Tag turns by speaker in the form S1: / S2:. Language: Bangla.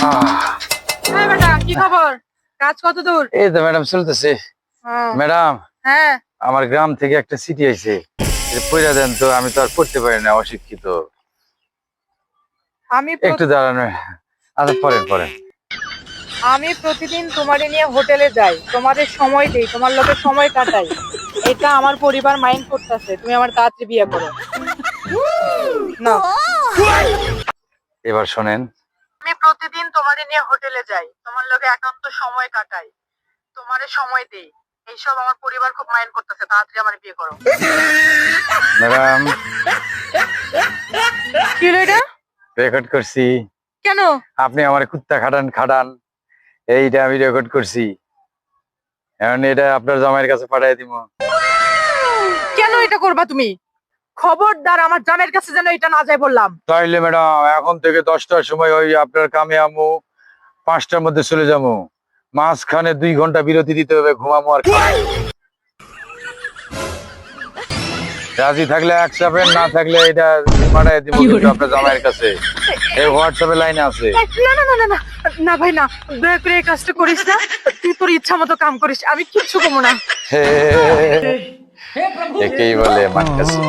S1: হ্যাঁ ম্যাডাম, কি খবর? কাজ কত দূর?
S2: এই তো ম্যাডাম চলতেছে। ম্যাডাম,
S1: হ্যাঁ,
S2: আমার গ্রাম থেকে একটা চিঠি আইছে, পড়া দেন তো, আমি তো আর পড়তে পারি না, অশিক্ষিত।
S1: আমি
S2: একটু দাঁড়ানো। আচ্ছা, পড়েন।
S1: আমি প্রতিদিন তোমারে নিয়ে হোটেলে যাই, তোমাদের সময় দেই, তোমার লোকে সময় কাটাই। এটা আমার পরিবার মাইন্ড করতেছে, তুমি আমার তাড়াতাড়ি বিয়ে করো না।
S2: এবার শোনেন।
S1: আমি প্রতিদিন তোমারে নিয়ে হোটেলে যাই, তোমার লোকে একান্ত সময় কাটাই, তোমারে সময় দেই। এইসব আমার পরিবার খুব মাইন্ড করতেছে, তাড়াতাড়ি আমার বিয়ে করো।
S2: ম্যাডাম,
S1: কি হলো এটা?
S2: রেকর্ড করছি।
S1: কেন?
S2: আপনি আমার কুত্তা খাটান, এইটা আমি রেকর্ড করছি। এখন এটা আপনার জামাইয়ের কাছে পাঠিয়ে দিব।
S1: কেন এটা করবা তুমি? খবরদার আমার জামের কাছে যেন এটা না যায় বললাম।
S2: তাইলে ম্যাডাম, এখন থেকে 10টার সময় ওই আপনার কামে আমু, 5টার মধ্যে চলে যাবো। মাঝখানে 2 ঘন্টা বিরতি দিতে হবে, ঘুমামো আর খাবো। রাজি থাকলে একসাথে, না থাকলে এটা পাঠিয়ে দিব কিন্তু আপনার জামাইয়ের কাছে। এই হোয়াটসঅ্যাপে লাইনে আছে।
S1: না না না না না না ভাই না, দয়া করে এই কাজটা করিস না। তুই তোর ইচ্ছা মতো কাম করিস, আমি কিচ্ছু কমো না।
S2: একেই বলে মানকাসি।